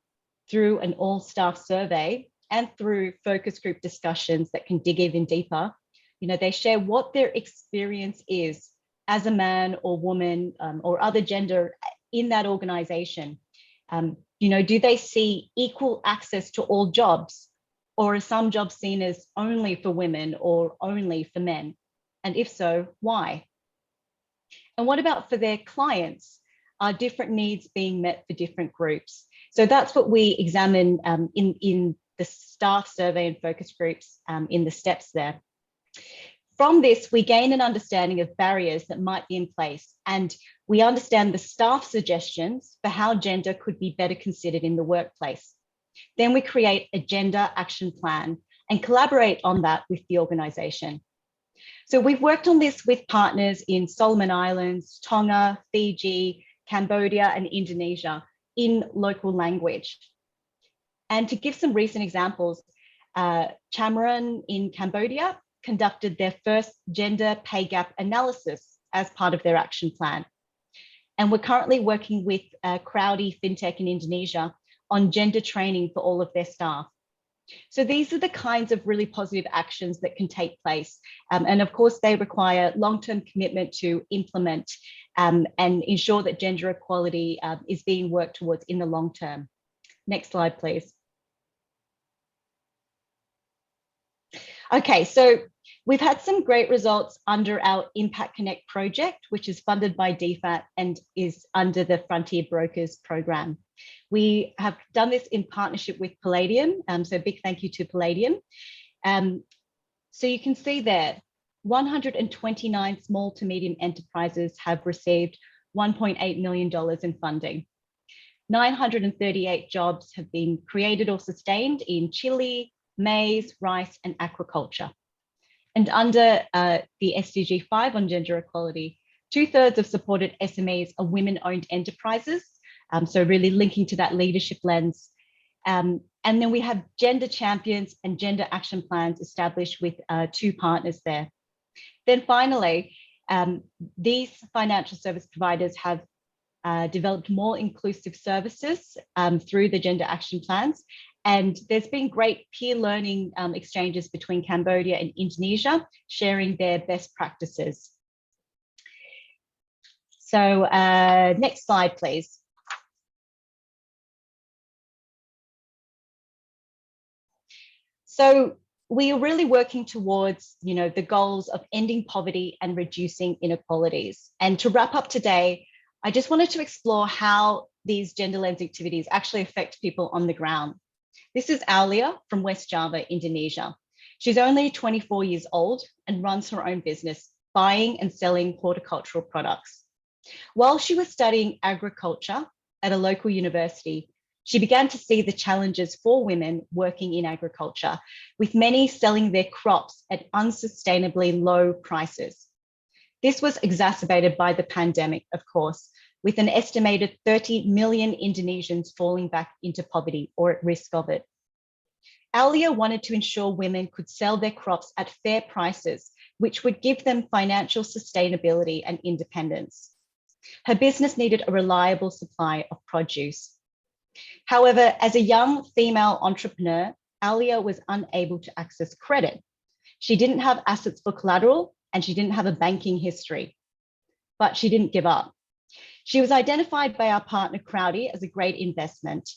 through an all staff survey and through focus group discussions that can dig even deeper. They share what their experience is as a man or woman or other gender in that organization. Do they see equal access to all jobs? Or are some jobs seen as only for women or only for men? And if so, why? And what about for their clients? Are different needs being met for different groups? So that's what we examine in the staff survey and focus groups in the steps there. From this, we gain an understanding of barriers that might be in place, and we understand the staff suggestions for how gender could be better considered in the workplace. Then we create a gender action plan and collaborate on that with the organization. So we've worked on this with partners in Solomon Islands, Tonga, Fiji, Cambodia, and Indonesia in local language. And to give some recent examples, Chamran in Cambodia conducted their first gender pay gap analysis as part of their action plan. And we're currently working with Crowdy FinTech in Indonesia on gender training for all of their staff. So these are the kinds of really positive actions that can take place. And of course, they require long-term commitment to implement and ensure that gender equality is being worked towards in the long term. Next slide, please. Okay, so we've had some great results under our Impact Connect project, which is funded by DFAT and is under the Frontier Brokers program. We have done this in partnership with Palladium, so big thank you to Palladium. So you can see there, 129 small to medium enterprises have received $1.8 million in funding. 938 jobs have been created or sustained in chili, maize, rice, and aquaculture. And under the SDG 5 on gender equality, 2/3 of supported SMEs are women-owned enterprises. So really linking to that leadership lens. And then we have gender champions and gender action plans established with 2 partners there. Then finally, these financial service providers have developed more inclusive services through the gender action plans. And there's been great peer learning exchanges between Cambodia and Indonesia, sharing their best practices. So next slide, please. So we are really working towards, the goals of ending poverty and reducing inequalities. And to wrap up today, I just wanted to explore how these gender lens activities actually affect people on the ground. This is Aulia from West Java, Indonesia. She's only 24 years old and runs her own business, buying and selling horticultural products. While she was studying agriculture at a local university, she began to see the challenges for women working in agriculture, with many selling their crops at unsustainably low prices. This was exacerbated by the pandemic, of course, with an estimated 30 million Indonesians falling back into poverty or at risk of it. Aulia wanted to ensure women could sell their crops at fair prices, which would give them financial sustainability and independence. Her business needed a reliable supply of produce. However, as a young female entrepreneur, Aulia was unable to access credit. She didn't have assets for collateral and she didn't have a banking history, but she didn't give up. She was identified by our partner Crowdy as a great investment.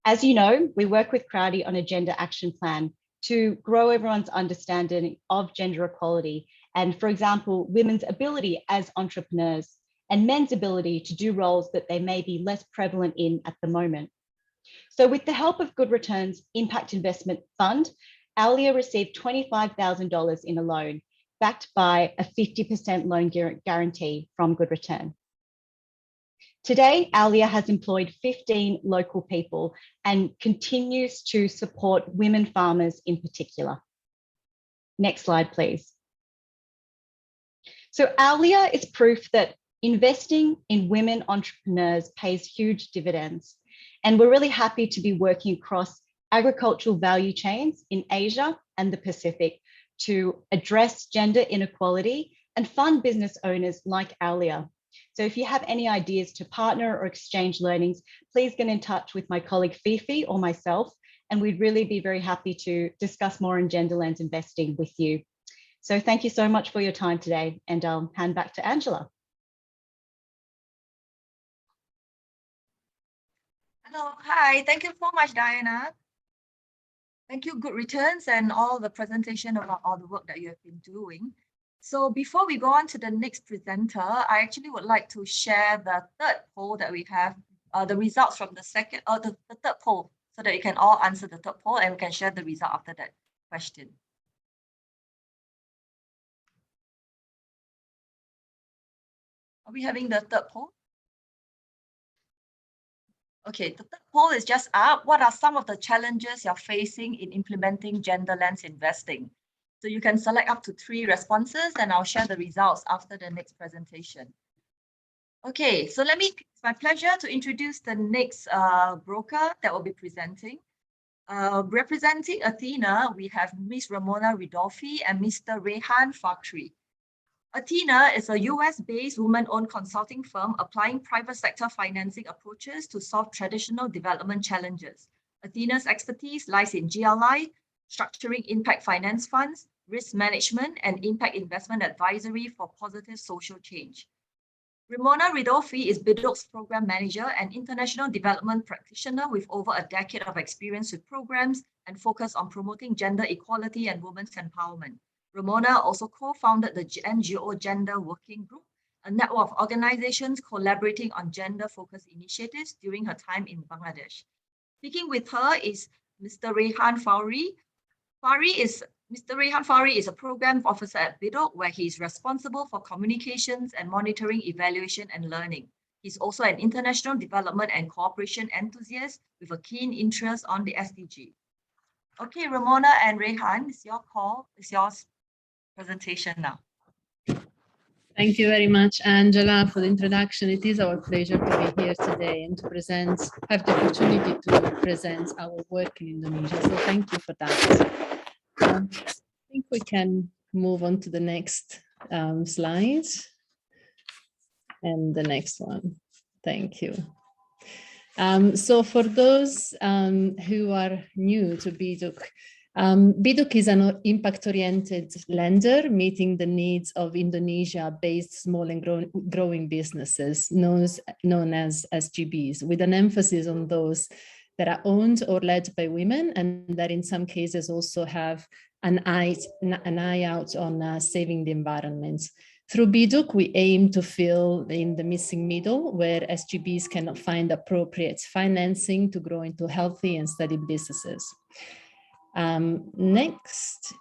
As you know, we work with Crowdy on a gender action plan to grow everyone's understanding of gender equality and, for example, women's ability as entrepreneurs and men's ability to do roles that they may be less prevalent in at the moment. So with the help of Good Returns Impact Investment Fund, Alia received $25,000 in a loan, backed by a 50% loan guarantee from Good Return. Today, Alia has employed 15 local people and continues to support women farmers in particular. Next slide, please. So Alia is proof that investing in women entrepreneurs pays huge dividends. And we're really happy to be working across agricultural value chains in Asia and the Pacific to address gender inequality and fund business owners like Alia. So if you have any ideas to partner or exchange learnings, please get in touch with my colleague Fifi or myself, and we'd really be very happy to discuss more in gender lens investing with you. So thank you so much for your time today, and I'll hand back to Angela. Hello, hi, thank you so much, Diana. Thank you, Good Returns, and all the presentation about all the work that you have been doing. So before we go on to the next presenter, I actually would like to share the third poll that we have, the results from the third poll, so that you can all answer the third poll and we can share the result after that question. Are we having the third poll? Okay, the third poll is just up. What are some of the challenges you're facing in implementing gender lens investing? So you can select up to 3 responses and I'll share the results after the next presentation. Okay, so it's my pleasure to introduce the next broker that will be presenting. Representing Athena, we have Ms. Ramona Ridolfi and Mr. Rehan Fakhri. Athena is a US-based woman-owned consulting firm applying private sector financing approaches to solve traditional development challenges. Athena's expertise lies in GLI, structuring impact finance funds, risk management, and impact investment advisory for positive social change. Ramona Ridolfi is Biduk's program manager and international development practitioner with over a decade of experience with programs and focus on promoting gender equality and women's empowerment. Ramona also co-founded the NGO Gender Working Group, a network of organizations collaborating on gender-focused initiatives during her time in Bangladesh. Speaking with her is Mr. Rehan Fakhri. Mr. Rehan Fakhri is a program officer at Biduk, where he is responsible for communications and monitoring, evaluation, and learning. He's also an international development and cooperation enthusiast with a keen interest on the SDG. Okay, Ramona and Rehan, it's your call, it's your presentation now. Thank you very much, Angela, for the introduction. It is our pleasure to be here today and to have the opportunity to present our work in Indonesia. So thank you for that. I think we can move on to the next slide and the next one. Thank you. So for those who are new to Biduk, Biduk is an impact-oriented lender meeting the needs of Indonesia-based small and growing businesses known as SGBs, with an emphasis on those that are owned or led by women and that in some cases also have an eye out on saving the environment. Through Biduk, we aim to fill in the missing middle where SGBs cannot find appropriate financing to grow into healthy and steady businesses. Next,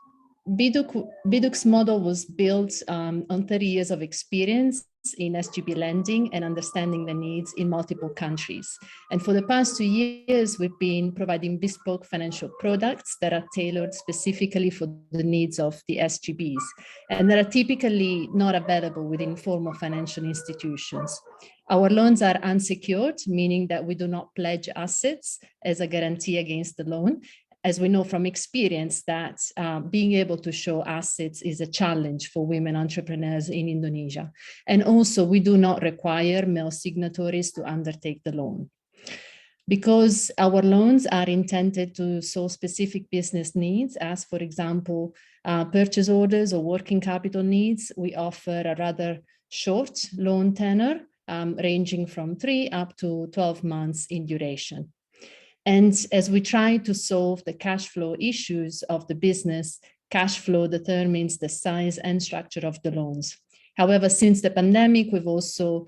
Biduk's model was built on 30 years of experience in SGB lending and understanding the needs in multiple countries. And for the past 2 years, we've been providing bespoke financial products that are tailored specifically for the needs of the SGBs and that are typically not available within formal financial institutions. Our loans are unsecured, meaning that we do not pledge assets as a guarantee against the loan, as we know from experience that being able to show assets is a challenge for women entrepreneurs in Indonesia. And also we do not require male signatories to undertake the loan. Because our loans are intended to solve specific business needs, as for example, purchase orders or working capital needs, we offer a rather short loan tenor ranging from 3 up to 12 months in duration. And as we try to solve the cash flow issues of the business, cash flow determines the size and structure of the loans. However, since the pandemic, we've also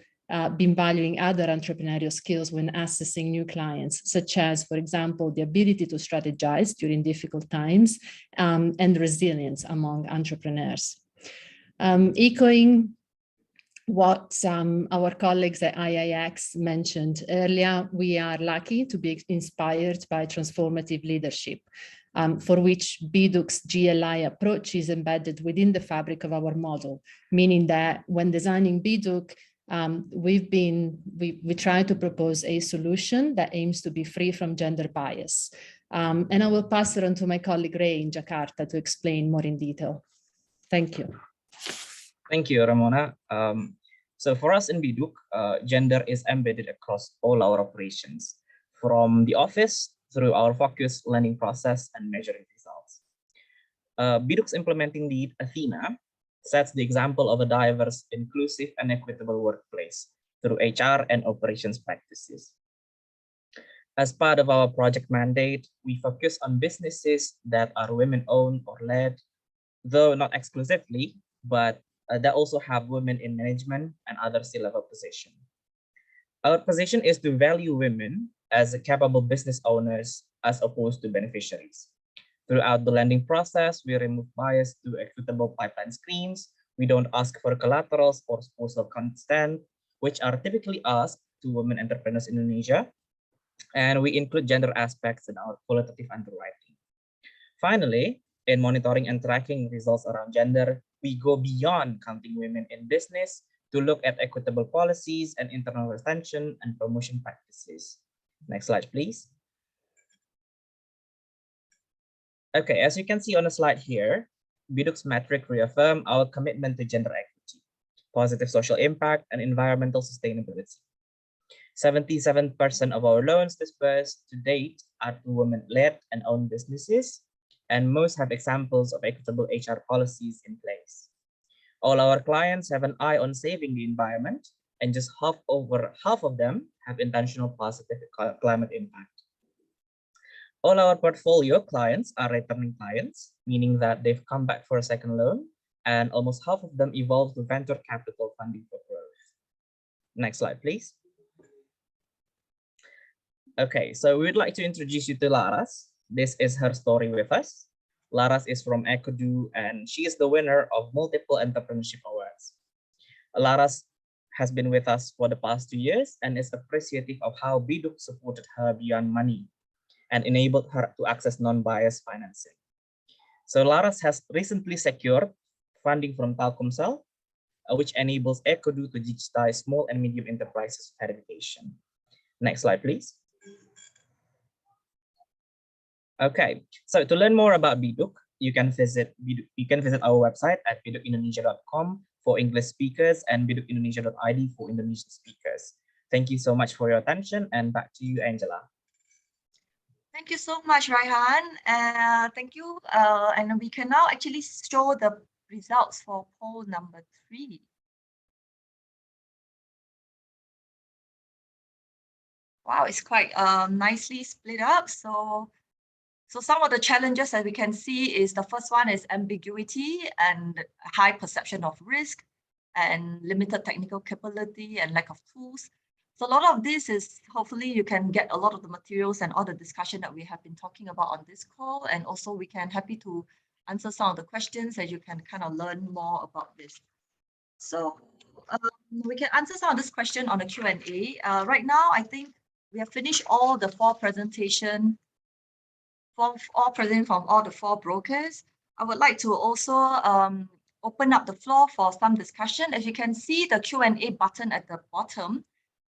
been valuing other entrepreneurial skills when assessing new clients, such as, for example, the ability to strategize during difficult times and resilience among entrepreneurs. Echoing what our colleagues at IIX mentioned earlier, we are lucky to be inspired by transformative leadership, for which Biduk's GLI approach is embedded within the fabric of our model, meaning that when designing Biduk, we try to propose a solution that aims to be free from gender bias. And I will pass it on to my colleague Ray in Jakarta to explain more in detail. Thank you. Thank you, Ramona. So for us in Biduk, gender is embedded across all our operations, from the office through our focused learning process and measuring results. Biduk's implementing lead, Athena, sets the example of a diverse, inclusive, and equitable workplace through HR and operations practices. As part of our project mandate, we focus on businesses that are women-owned or led, though not exclusively, but that also have women in management and other C-level positions. Our position is to value women as capable business owners as opposed to beneficiaries. Throughout the lending process, we remove bias to equitable pipeline screens. We don't ask for collaterals or spousal consent, which are typically asked to women entrepreneurs in Indonesia. And we include gender aspects in our qualitative underwriting. Finally, in monitoring and tracking results around gender, we go beyond counting women in business to look at equitable policies and internal retention and promotion practices. Next slide, please. Okay, as you can see on the slide here, Budox Metric reaffirm our commitment to gender equity, positive social impact, and environmental sustainability. 77% of our loans disbursed to date are to women-led and owned businesses, and most have examples of equitable HR policies in place. All our clients have an eye on saving the environment, and just over half of them have intentional positive climate impact. All our portfolio clients are returning clients, meaning that they've come back for a second loan, and almost half of them evolved to venture capital funding for growth. Next slide, please. Okay, so we'd like to introduce you to Laras. This is her story with us. Laras is from Ecodu, and she is the winner of multiple entrepreneurship awards. Laras has been with us for the past 2 years and is appreciative of how Biduk supported her beyond money and enabled her to access non-biased financing. So Laras has recently secured funding from Telkomsel, which enables Ecodu to digitize small and medium enterprises verification. Next slide, please. Okay, so to learn more about Biduk, you can visit our website at bidukindonesia.com for English speakers and bidukindonesia.id for Indonesian speakers. Thank you so much for your attention, and back to you, Angela. Thank you so much, Raihan. Thank you. And we can now actually show the results for poll number 3. Wow, it's quite nicely split up. So some of the challenges that we can see is the first one is ambiguity and high perception of risk and limited technical capability and lack of tools. So a lot of this is, hopefully you can get a lot of the materials and all the discussion that we have been talking about on this call. And also we can happy to answer some of the questions that you can kind of learn more about this. So we can answer some of this question on the Q&A. Right now, I think we have finished all the 4 presentations from all the 4 brokers. I would like to also open up the floor for some discussion. As you can see, the Q&A button at the bottom,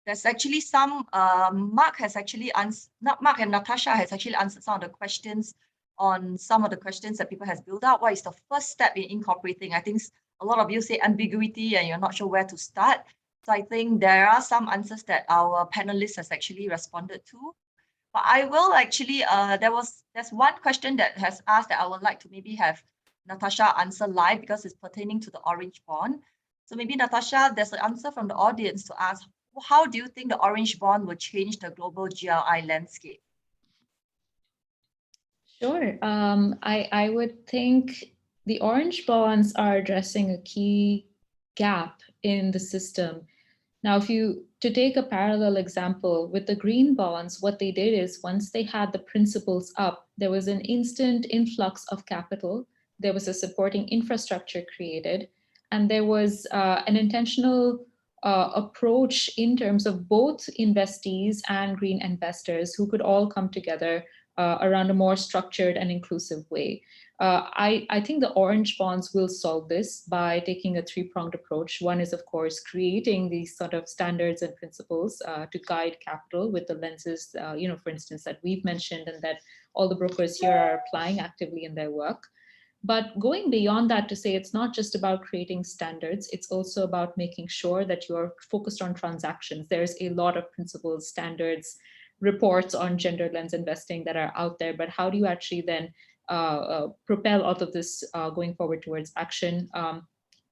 there's actually some, Mark and Natasha has actually answered some of the questions on some of the questions that people has built out. What is the first step in incorporating? I think a lot of you say ambiguity and you're not sure where to start. So I think there are some answers that our panelists has actually responded to. But I will actually, there's one question that has asked that I would like to maybe have Natasha answer live because it's pertaining to the orange bond. So maybe Natasha, there's an answer from the audience to ask, how do you think the orange bond will change the global GRI landscape? Sure. I would think the orange bonds are addressing a key gap in the system. Now, to take a parallel example with the green bonds, what they did is once they had the principles up, there was an instant influx of capital, there was a supporting infrastructure created, and there was an intentional approach in terms of both investees and green investors who could all come together around a more structured and inclusive way. I think the orange bonds will solve this by taking a three-pronged approach. One is, of course, creating these sort of standards and principles to guide capital with the lenses, for instance, that we've mentioned and that all the brokers here are applying actively in their work. But going beyond that to say it's not just about creating standards, it's also about making sure that you're focused on transactions. There's a lot of principles, standards, reports on gender lens investing that are out there, but how do you actually then propel out of this going forward towards action?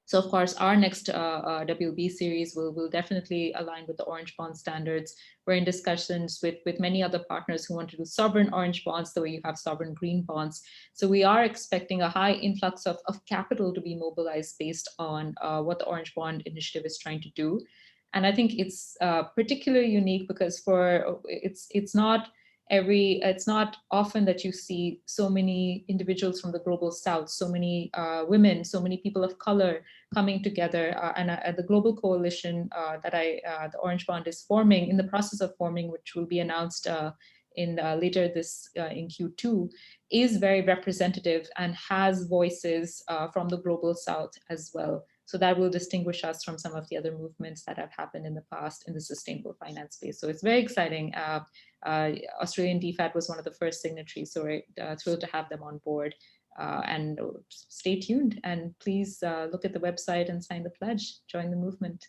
So of course, our next WB series will definitely align with the orange bond standards. We're in discussions with many other partners who want to do sovereign orange bonds the way you have sovereign green bonds. So we are expecting a high influx of capital to be mobilized based on what the Orange Bond Initiative is trying to do. And I think it's particularly unique because it's not often that you see so many individuals from the global south, so many women, so many people of color coming together, and the global coalition that the Orange Bond is forming, in the process of forming, which will be announced later in Q2, is very representative and has voices from the global south as well. So that will distinguish us from some of the other movements that have happened in the past in the sustainable finance space. So it's very exciting. Australian DFAT was one of the first signatories, so we're thrilled to have them on board. And stay tuned, and please look at the website and sign the pledge, join the movement.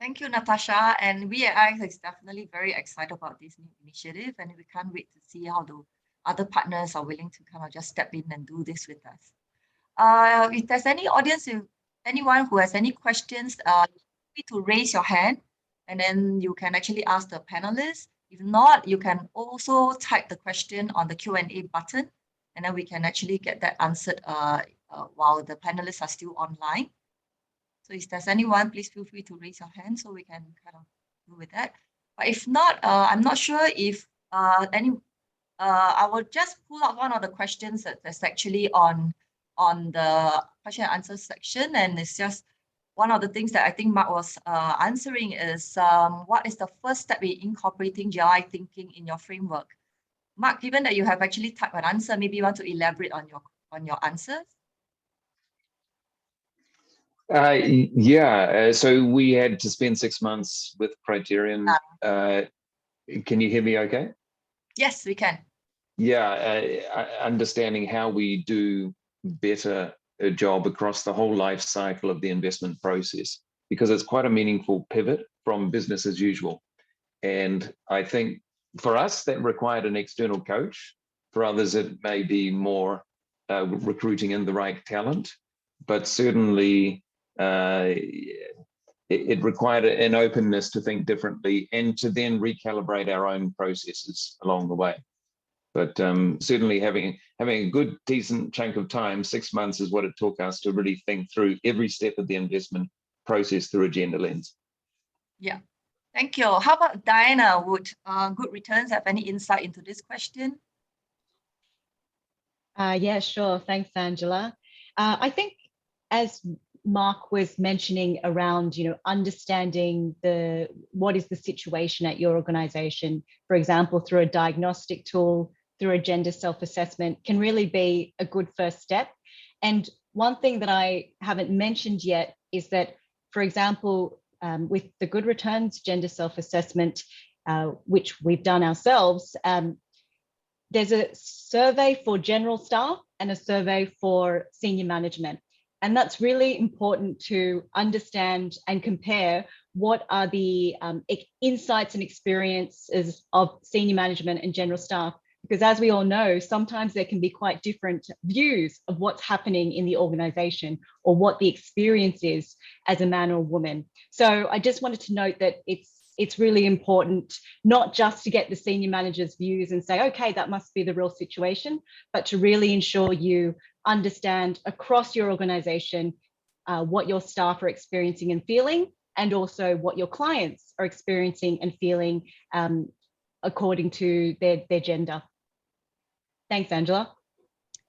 Thank you, Natasha. And we at IX is definitely very excited about this new initiative, and we can't wait to see how the other partners are willing to kind of just step in and do this with us. If there's any audience, if anyone who has any questions, feel free to raise your hand, and then you can actually ask the panelists. If not, you can also type the question on the Q&A button, and then we can actually get that answered while the panelists are still online. So if there's anyone, please feel free to raise your hand so we can kind of do with that. But if not, I'm not sure if I will just pull out one of the questions that's actually on the question and answer section, and it's just one of the things that I think Mark was answering is what is the first step in incorporating GRI thinking in your framework? Mark, given that you have actually typed an answer, maybe you want to elaborate on your answers? So we had to spend 6 months with Criterion. Can you hear me okay? Yes, we can. Understanding how we do better a job across the whole life cycle of the investment process, because it's quite a meaningful pivot from business as usual. And I think for us, that required an external coach. For others, it may be more recruiting in the right talent, but certainly it required an openness to think differently and to then recalibrate our own processes along the way. But certainly having a good, decent chunk of time, 6 months is what it took us to really think through every step of the investment process through a gender lens. Yeah, thank you. How about Diana? Would Good Returns have any insight into this question? Yeah, sure. Thanks, Angela. I think as Mark was mentioning around, understanding what is the situation at your organization, for example, through a diagnostic tool, through a gender self-assessment, can really be a good first step. And one thing that I haven't mentioned yet is that, for example, with the Good Returns gender self-assessment, which we've done ourselves, there's a survey for general staff and a survey for senior management. And that's really important to understand and compare what are the insights and experiences of senior management and general staff Because as we all know, sometimes there can be quite different views of what's happening in the organization or what the experience is as a man or woman. So I just wanted to note that it's really important not just to get the senior manager's views and say, okay, that must be the real situation, but to really ensure you understand across your organization what your staff are experiencing and feeling, and also what your clients are experiencing and feeling according to their gender. Thanks, Angela.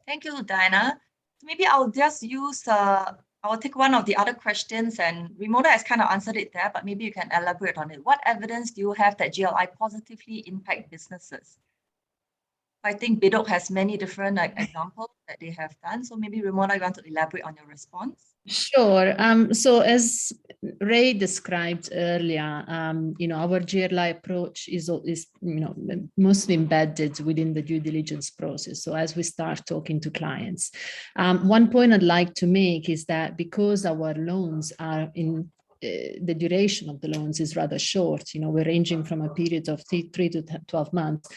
Thank you, Diana. Maybe I'll just use, I'll take one of the other questions, and Ramona has kind of answered it there, but maybe you can elaborate on it. What evidence do you have that GLI positively impact businesses? I think Biduk has many different examples that they have done. So maybe Ramona, you want to elaborate on your response? Sure. So as Ray described earlier, our GLI approach is mostly embedded within the due diligence process. So as we start talking to clients, one point I'd like to make is that because our loans are in the duration of the loans is rather short, we're ranging from a period of 3 to 12 months.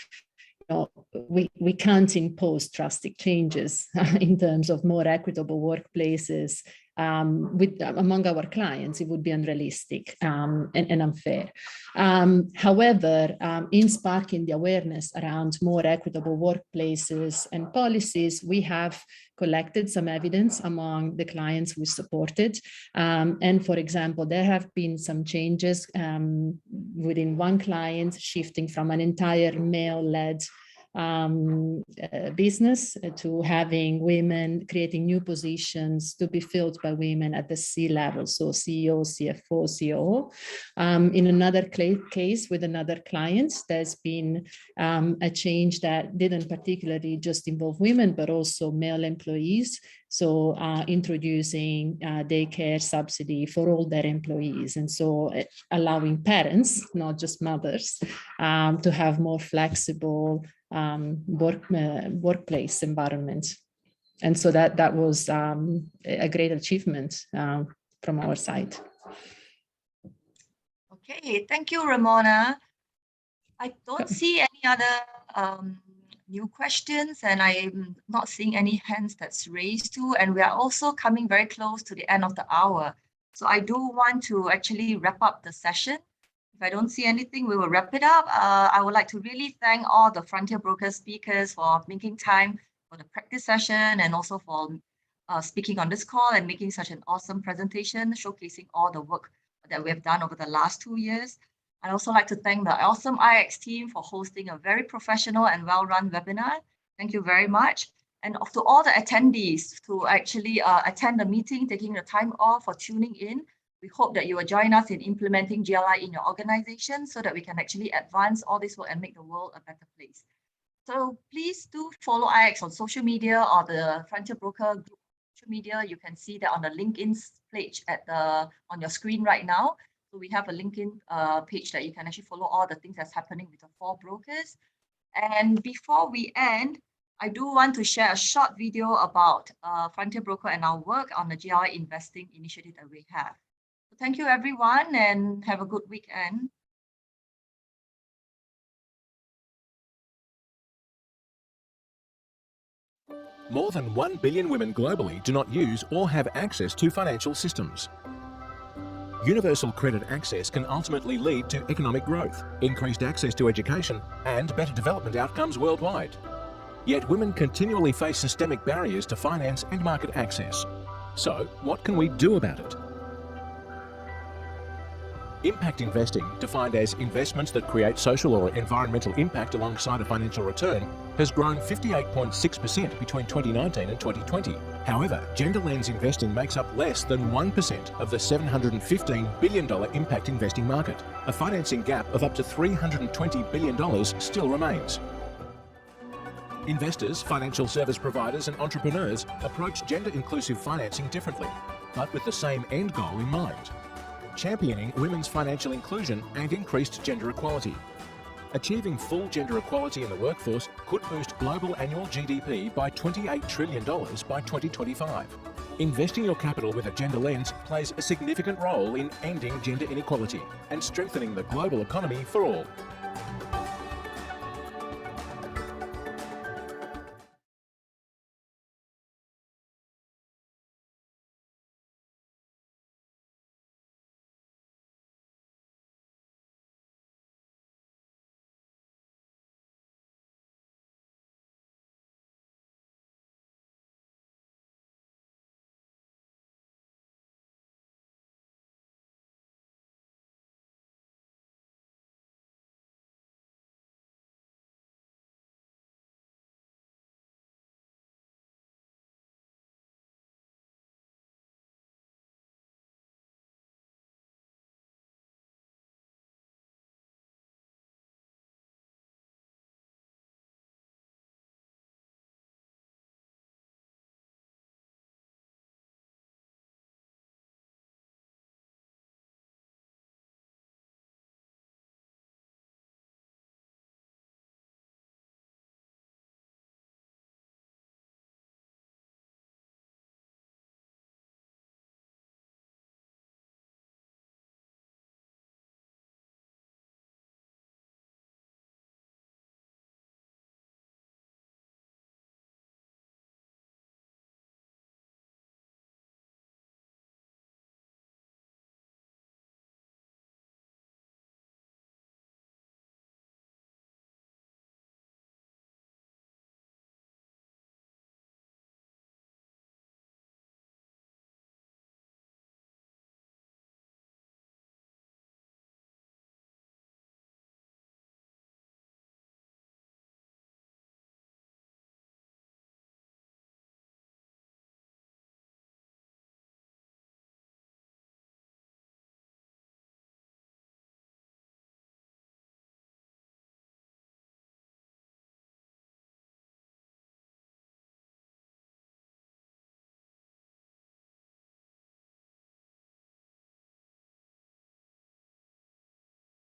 We can't impose drastic changes in terms of more equitable workplaces among our clients. It would be unrealistic and unfair. However, in sparking the awareness around more equitable workplaces and policies, we have collected some evidence among the clients we supported. And for example, there have been some changes within one client, shifting from an entire male-led business to having women, creating new positions to be filled by women at the C level, so CEO, CFO, COO. In another case with another client, there's been a change that didn't particularly just involve women, but also male employees. So introducing daycare subsidy for all their employees. And so allowing parents, not just mothers, to have more flexible workplace environment. And so that was a great achievement from our side. Okay, thank you, Ramona. I don't see any other new questions, and I'm not seeing any hands that's raised too. And we are also coming very close to the end of the hour. So I do want to actually wrap up the session. If I don't see anything, we will wrap it up. I would like to really thank all the Frontier Brokers speakers for making time for the practice session, and also for speaking on this call and making such an awesome presentation, showcasing all the work that we have done over the last 2 years. I'd also like to thank the awesome IX team for hosting a very professional and well-run webinar. Thank you very much. And to all the attendees to actually attend the meeting, taking the time off, for tuning in. We hope that you will join us in implementing GLI in your organization so that we can actually advance all this work and make the world a better place. So please do follow IX on social media or the Frontier Broker Group social media. You can see that on the LinkedIn page on your screen right now. So we have a LinkedIn page that you can actually follow all the things that's happening with the 4 brokers. And before we end, I do want to share a short video about Frontier Broker and our work on the GLI investing initiative that we have. So thank you, everyone, and have a good weekend. More than 1 billion women globally do not use or have access to financial systems. Universal credit access can ultimately lead to economic growth, increased access to education, and better development outcomes worldwide. Yet women continually face systemic barriers to finance and market access. So, what can we do about it? Impact investing, defined as investments that create social or environmental impact alongside a financial return, has grown 58.6% between 2019 and 2020. However, gender lens investing makes up less than 1% of the $715 billion impact investing market. A financing gap of up to $320 billion still remains. Investors, financial service providers, and entrepreneurs approach gender-inclusive financing differently, but with the same end goal in mind: championing women's financial inclusion and increased gender equality. Achieving full gender equality in the workforce could boost global annual GDP by $28 trillion by 2025. Investing your capital with a gender lens plays a significant role in ending gender inequality and strengthening the global economy for all.